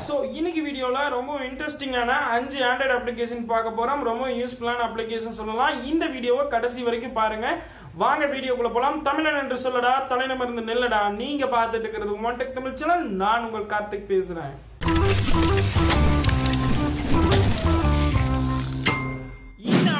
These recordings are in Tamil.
ஸோ இன்னைக்கு வீடியோவில் ரொம்ப இன்ட்ரெஸ்டிங்கான 5 ஆண்ட்ராய்டு அப்ளிகேஷன் பார்க்க போகிறோம். ரொம்ப யூஸ்ஃபுல்லான அப்ளிகேஷன் சொல்லலாம். இந்த வீடியோவை கடைசி வரைக்கும் பாருங்க. வாங்க வீடியோக்குள்ள போலாம். தமிழன் என்று சொல்லடா, தலைநமர்ந்து நெல்லடா. நீங்க பார்த்துட்டு இருக்கிறது மொன்டெக் தமிழ் சேனல். நான் உங்கள் கார்த்திக் பேசுறேன்.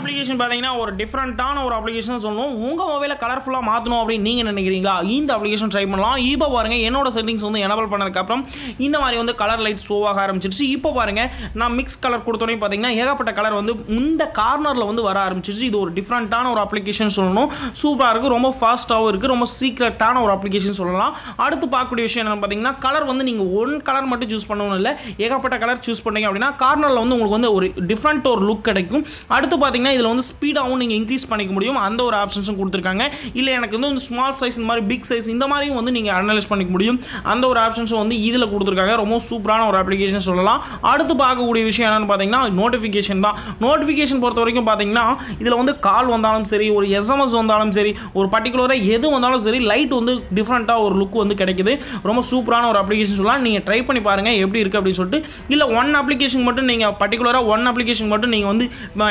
அப்ளிகேஷன் பார்த்தீங்கன்னா ஒரு டிஃப்ரெண்டான ஒரு அப்ளிகேஷன் சொல்லணும். உங்கள் மொபைலை கலர்ஃபுல்லாக மாற்றணும் அப்படின்னு நீங்கள் நினைக்கிறீங்களா? இந்த அப்ளிகேஷன் ட்ரை பண்ணலாம். இப்போ பாருங்கள், என்னோட செட்டிங்ஸ் வந்து எனபிள் பண்ணதுக்கப்புறம் இந்த மாதிரி வந்து கலர் லைட் ஷோ ஆக ஆரம்பிச்சிருச்சு. இப்போ பாருங்கள், நான் மிக்ஸ் கலர் கொடுத்தோன்னே பார்த்தீங்கன்னா ஏகப்பட்ட கலர் வந்து இந்த கார்னரில் வந்து வர ஆரம்பிச்சிருச்சு. இது ஒரு டிஃப்ரெண்ட்டான ஒரு அப்ளிகேஷன் சொல்லணும். சூப்பராக இருக்குது, ரொம்ப ஃபாஸ்ட்டாகவும் இருக்குது, ரொம்ப சீக்ரெட்டான ஒரு அப்ளிகேஷன் சொல்லலாம். அடுத்து பார்க்கக்கூடிய விஷயம் என்னென்னு பார்த்தீங்கன்னா, கலர் வந்து நீங்கள் ஒன் கலர் மட்டும் சூஸ் பண்ணணும் இல்லை, ஏகப்பட்ட கலர் சூஸ் பண்ணீங்க அப்படின்னா கார்னரில் வந்து உங்களுக்கு வந்து ஒரு டிஃப்ரெண்ட் ஒரு லுக் கிடைக்கும். அடுத்து பார்த்தீங்கன்னா இதில் வந்து ஸ்பீடாகவும் நீங்கள் இன்க்ரீஸ் பண்ணிக்க முடியும். அந்த ஒரு ஆப்ஷன்ஸும் கொடுத்துருக்காங்க. இல்லை எனக்கு வந்து ஸ்மால் சைஸ், இந்த மாதிரி பிக் சைஸ், இந்த மாதிரியும் வந்து நீங்கள் அனலைஸ் பண்ணிக்க முடியும். அந்த ஒரு ஆப்ஷன்ஸும் வந்து இதில் கொடுத்துருக்காங்க. ரொம்ப சூப்பரான ஒரு அப்ளிகேஷன் சொல்லலாம். அடுத்து பார்க்கக்கூடிய விஷயம் என்னென்னு பார்த்தீங்கன்னா நோட்டிஃபிகேஷன் தான். நோட்டிஃபிகேஷன் பொறுத்த வரைக்கும் பார்த்தீங்கன்னா இதில் வந்து கால் வந்தாலும் சரி, ஒரு எஸ்எம்எஸ் வந்தாலும் சரி, ஒரு பர்டிகுலராக எது வந்தாலும் சரி, லைட் வந்து டிஃப்ரெண்ட்டாக ஒரு லுக் வந்து கிடைக்குது. ரொம்ப சூப்பரான ஒரு அப்ளிகேஷன் சொல்லலாம். நீங்கள் ட்ரை பண்ணி பாருங்கள் எப்படி இருக்குது அப்படின்னு சொல்லிட்டு. இல்லை ஒன் அப்ளிகேஷன் மட்டும் நீங்கள் பர்டிகுலராக ஒன் அப்ளிகேஷன் மட்டும் நீங்கள் வந்து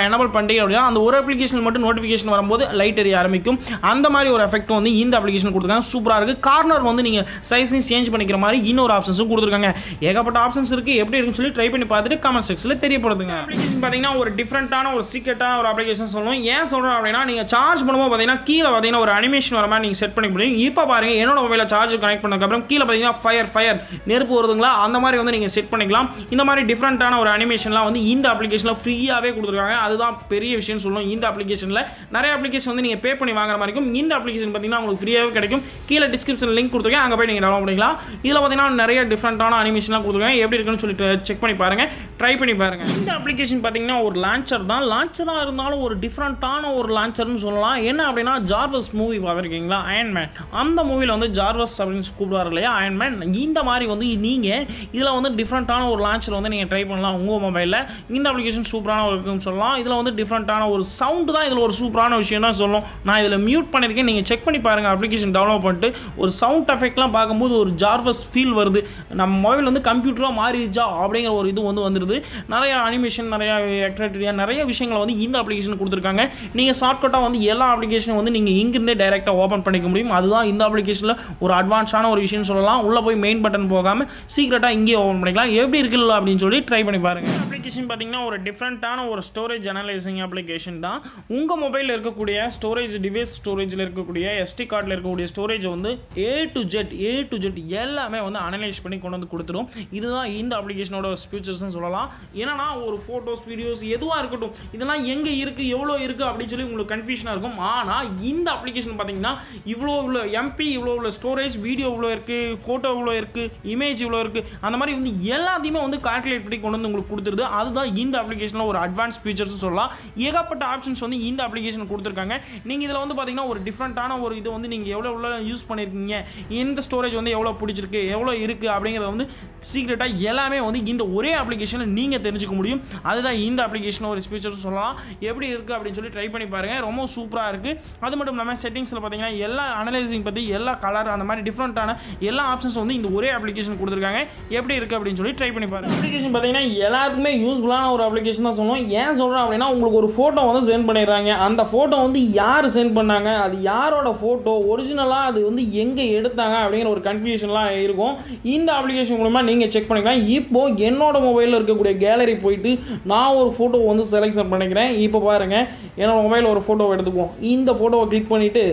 எனபிள் பண்ணிட்டீங்க அப்படின்னா அந்த ஒரு அப்ளிகேஷன் மட்டும் நோட்டிஃபிகேஷன் வரும்போது லைட் எரிய ஆரம்பிக்கும். அந்த மாதிரி ஒரு எஃபெக்ட் வந்து இந்த அப்ளிகேஷன் கொடுத்துருக்காங்க. சூப்பராக இருக்குது. கார்னர் வந்து நீங்கள் சைஸையும் சேஞ்ச் பண்ணிக்கிற மாதிரி இன்னொரு ஆப்ஷன்ஸும் கொடுத்துருக்காங்க. ஏகப்பட்ட ஆப்ஷன்ஸ் இருக்குது. எப்படி இருக்குன்னு சொல்லி ட்ரை பண்ணி பார்த்துட்டு கமெண்ட் செக்ஷனில் தெரியப்படுத்துங்க. அப்ளிகேஷன் பார்த்தீங்கன்னா ஒரு டிஃப்ரெண்ட்டான ஒரு சீக்ரெட்டான ஒரு அப்ளிகேஷன் சொல்லணும். ஏன் சொல்கிறோம் அப்படின்னா, நீங்கள் சார்ஜ் பண்ணும்போது பார்த்தீங்கன்னா கீழே பார்த்தீங்கன்னா ஒரு அனிமேஷன் வர மாதிரி நீங்கள் செட் பண்ணி முடியும். இப்போ பாருங்கள், என்னோட மொபைலில் சார்ஜ் கனெக்ட் பண்ணதுக்கப்புறம் கீழே பார்த்தீங்கன்னா ஃபயர் நெருப்பு வருதுங்களா, அந்த மாதிரி வந்து நீங்கள் செட் பண்ணிக்கலாம். இந்த மாதிரி டிஃப்ரெண்ட்டான ஒரு அனிமேஷன்லாம் வந்து இந்த அப்ளிகேஷனில் ஃப்ரீயாகவே கொடுத்துருக்காங்க. அதுதான் பெரிய விஷயம் சொல்லணும். இந்த அப்ளிகேஷனில் நிறைய அப்ளிகேஷன் வந்து நீங்கள் பே பண்ணி வாங்குற மாதிரி இருக்கும். இந்த அப்ளிகேஷன் பார்த்தீங்கன்னா உங்களுக்கு ஃப்ரீயாகவே கிடைக்கும். கீழே டிஸ்கிரிப்ஷனில் லிங்க் கொடுத்துருக்கேன், அங்கே போய் நீங்கள் டவுன்லோட் பண்ணிக்கலாம். இதில் பார்த்தீங்கன்னா நிறைய டிஃப்ரெண்ட்டான அனிமேஷன்லாம் கொடுத்துருக்காங்க. எப்படி இருக்குன்னு சொல்லிட்டு செக் பண்ணி பாருங்கள், ட்ரை பண்ணி பாருங்கள். இந்த அப்ளிகேஷன் பார்த்தீங்கன்னா ஒரு லான்ச்சர் தான். லான்ச்சராக இருந்தாலும் ஒரு டிஃப்ரெண்ட்டான ஒரு லான்ச்சர்னு சொல்லலாம். என்ன அப்படின்னா, ஜார்வஸ் மூவி பார்த்துருக்கீங்களா, அயன்மேன். அந்த மூவியில் வந்து ஜார்வஸ் அப்படின்னு கூப்பிடுவார் இல்லையா, அயன்மேன். இந்த மாதிரி வந்து நீங்கள் இதில் வந்து டிஃப்ரெண்ட்டான ஒரு லான்ச்சர் வந்து நீங்கள் ட்ரை பண்ணலாம் உங்கள் மொபைலில். இந்த அப்ளிகேஷன் சூப்பரான ஒரு இருக்குன்னு சொல்லலாம். இதில் வந்து டிஃப்ரெண்ட்டான ஒரு சவுண்டு தான் இதில் ஒரு சூப்பரான விஷயம் தான் சொல்லணும். நான் இதில் மியூட் பண்ணியிருக்கேன், நீங்கள் செக் பண்ணி பாருங்கள். அப்ளிகேஷன் டவுன்லோட் பண்ணிட்டு ஒரு சவுண்ட் எஃபெக்ட்லாம் பார்க்கும்போது ஒரு ஜார்வஸ் ஃபீல் வருது. நம்ம மொபைல் வந்து கம்ப்யூட்டராக மாறிடுச்சா அப்படிங்கிற ஒரு இது வந்து வந்துடுது. நிறைய அனிமேஷன், நிறைய ஆக்டிவிட்டியாக நிறைய விஷயங்களை வந்து இந்த அப்ளிகேஷன் கொடுத்துருக்காங்க. நீங்கள் ஷார்ட்கட்டாக வந்து எல்லா அப்ளிகேஷனும் வந்து நீங்கள் இங்கிருந்தே டைரெக்டாக ஓப்பன் பண்ணிக்க முடியும். அதுதான் இந்த அப்ளிகேஷனில் ஒரு அட்வான்ஸான ஒரு விஷயம் சொல்லலாம். உள்ளே போய் மெயின் பட்டன் போகாமல் சீக்கிரட்டாக இங்கே ஓப்பன் பண்ணிக்கலாம். எப்படி இருக்குல்ல அப்படின்னு சொல்லி ட்ரை பண்ணி பாருங்கள். அப்ளிகேஷன் பார்த்தீங்கன்னா ஒரு டிஃப்ரெண்ட்டான ஒரு ஸ்டோரேஜ் அனலைசிங் அப்ளிகேஷன் தான். உங்கள் மொபைலில் இருக்கக்கூடிய ஸ்டோரேஜ் டிவைஸ், ஸ்டோரேஜில் இருக்கக்கூடிய எஸ்டி கார்டில் இருக்கக்கூடிய ஸ்டோரேஜ் வந்து ஏ டு ஜெட் எல்லாமே வந்து அனலைஸ் பண்ணி கொண்டு வந்து கொடுத்துரும். இதுதான் இந்த அப்ளிகேஷனோட ஃபியூச்சர்ஸ்னு சொல்லலாம். ஏன்னா ஒரு ஃபோட்டோஸ், வீடியோஸ் எதுவாக இருக்கட்டும், இதெல்லாம் எங்கே இருக்குது, எவ்வளோ இருக்குது அப்படின்னு சொல்லி உங்களுக்கு கன்ஃபியூஷனாக இருக்கும். ஆனால் இந்த அப்ளிகேஷன் பார்த்தீங்கன்னா இவ்வளோ உள்ள எம்பி, இவ்வளோ உள்ள ஸ்டோரேஜ், வீடியோ இவ்வளோ இருக்குது, ஃபோட்டோ இவ்வளோ இருக்குது, இமேஜ் இவ்வளோ இருக்குது, அந்த மாதிரி வந்து எல்லாத்தையுமே வந்து கால்குலேட் பண்ணி கொண்டு வந்து உங்களுக்கு கொடுத்துருது. அதுதான் இந்த அப்ளிகேஷனில் ஒரு அட்வான்ஸ் ஃபீச்சர்ஸ் சொல்லலாம். ஏகப்பட்ட ஆப்ஷன்ஸ் வந்து இந்த அப்ளிகேஷன் கொடுத்துருக்காங்க. நீங்கள் இதில் வந்து பார்த்தீங்கன்னா ஒரு டிஃப்ரெண்ட்டான ஒரு இது வந்து நீங்கள் எவ்வளோ யூஸ் பண்ணியிருக்கீங்க, இந்த ஸ்டோரேஜ் வந்து எவ்வளோ பிடிச்சிருக்கு, எவ்வளோ இருக்குது அப்படிங்கிறத வந்து சீக்ரெட்டாக எல்லாமே வந்து இந்த ஒரே அப்ளிகேஷனில் நீங்கள் தெரிஞ்சுக்க முடியும். அதுதான் இந்த அப்ளிகேஷன் ஒரு ஃபீச்சர்ஸ் சொல்லலாம். எப்படி இருக்குது அப்படின்னு சொல்லி ட்ரை பண்ணி பாருங்கள். ரொம்ப சூப்பராக இருக்குது. அது மட்டும் இல்லாமல் செட்டிங்ஸில் பார்த்தீங்கன்னா எல்லா அனலைசிங் பற்றி, எல்லா கலர், அந்த மாதிரி டிஃப்ரெண்ட்டான எல்லா ஆப்ஷன்ஸ் வந்து இந்த ஒரே அப்ளிகேஷன் கொடுத்துருக்காங்க. எப்படி இருக்குது அப்படின்னு சொல்லி ட்ரை பண்ணி பாருங்கள். அப்ளிகேஷன் பார்த்தீங்கன்னா எல்லாருக்குமே யூஸ்ஃபுல்லான ஒரு அப்ளிகேஷன் தான் சொல்லணும். ஏன் சொல்கிறேன் அப்படின்னா, உங்களுக்கு ஒரு ஃபோட்டோ வந்து சென்ட் பண்ணிடுறாங்க. அந்த ஃபோட்டோ வந்து யார் சென்ட் பண்ணாங்க, அது யாரோட ஃபோட்டோ, ஒரிஜினலாக அது வந்து எங்கே எடுத்தாங்க அப்படிங்கிற ஒரு கன்ஃபியூஷன்லாம் இருக்கும். இந்த அப்ளிகேஷன் மூலமா நீங்கள் செக் பண்ணிக்கலாம். இப்போது என்னோட மொபைலில் இருக்கக்கூடிய கேலரி போயிட்டு நான் ஒரு ஃபோட்டோ வந்து செலக்ஷன் பண்ணிக்கிறேன். இப்போ பாருங்கள், என்னோட மொபைலில் ஒரு ஃபோட்டோ எடுத்துக்குவோம். இந்த ஃபோட்டோவை கிளிக் பண்ணிவிட்டு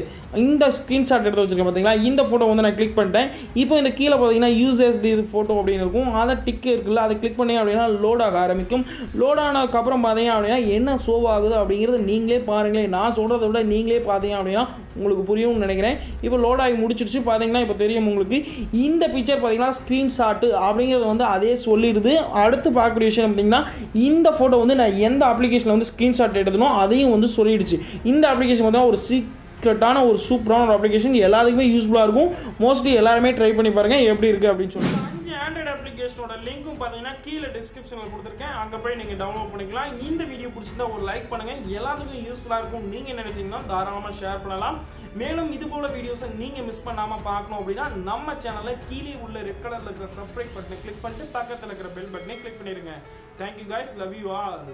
இந்த ஸ்க்ரீன்ஷாட் எடுத்து வச்சுருக்கேன் பார்த்தீங்களா, இந்த ஃபோட்டோ வந்து நான் கிளிக் பண்ணிட்டேன். இப்போ இந்த கீழே பார்த்தீங்கன்னா யூசர்ஸ் தி ஃபோட்டோ அப்படின்னு இருக்கும். அதை டிக் இருக்குல்ல, அதை கிளிக் பண்ணி அப்படின்னா லோட் ஆக ஆரம்பிக்கும். லோட் ஆனதுக்கப்புறம் பார்த்தீங்க அப்படின்னா என்ன ஷோ ஆகுது அப்படிங்கிறது நீங்களே பாருங்களேன். நான் சொல்கிறத விட நீங்களே பார்த்தீங்க அப்படின்னா உங்களுக்கு புரியும்னு நினைக்கிறேன். இப்போ லோட் ஆகி முடிச்சிருச்சு. பார்த்தீங்கன்னா இப்போ தெரியும் உங்களுக்கு. இந்த பிக்சர் பார்த்தீங்கன்னா ஸ்க்ரீன்ஷாட்டு அப்படிங்கிறது வந்து அதே சொல்லிடுது. அடுத்து பார்க்கக்கூடிய விஷயம் பார்த்தீங்கன்னா, இந்த ஃபோட்டோ வந்து நான் எந்த அப்ளிகேஷனில் வந்து ஸ்க்ரீன்ஷாட் எடுத்தனோ அதையும் வந்து சொல்லிடுச்சு. இந்த அப்ளிகேஷன் பார்த்தீங்கன்னா ஒரு சீக்ரெட்டான ஒரு சூப்பரான ஒரு அப்ளிகேஷன். எல்லாத்துக்குமே யூஸ்ஃபுல்லாக இருக்கும். மோஸ்ட்லி எல்லாருமே ட்ரை பண்ணி பாருங்கள் எப்படி இருக்குது அப்படின்னு சொல்லிட்டு. ஆண்ட்ராய்டு அப்ளிகேஷன் அப்ளிகேஷனோட லிங்க்கும் பார்த்தீங்கன்னா கீழே டிஸ்கிரிப்ஷனில் கொடுத்துருக்கேன். அங்கே போய் நீங்கள் டவுன்லோட் பண்ணிக்கலாம். இந்த வீடியோ பிடிச்சிருந்தா ஒரு லைக் பண்ணுங்க. எல்லாத்துக்கும் யூஸ்ஃபுல்லாக இருக்கும் நீங்கள் நினைச்சீங்கன்னா தாராளமாக ஷேர் பண்ணலாம். மேலும் இது போல வீடியோஸை நீங்கள் மிஸ் பண்ணாமல் பார்க்கணும் அப்படின்னா நம்ம சேனலை கீழே உள்ள ரெட் கலரில் இருக்கிற சப்ஸ்கிரைப் பட்டனை கிளிக் பண்ணிட்டு பக்கத்தில் இருக்கிற பெல் பட்டனை கிளிக் பண்ணிடுங்க. Thank you guys, love you all.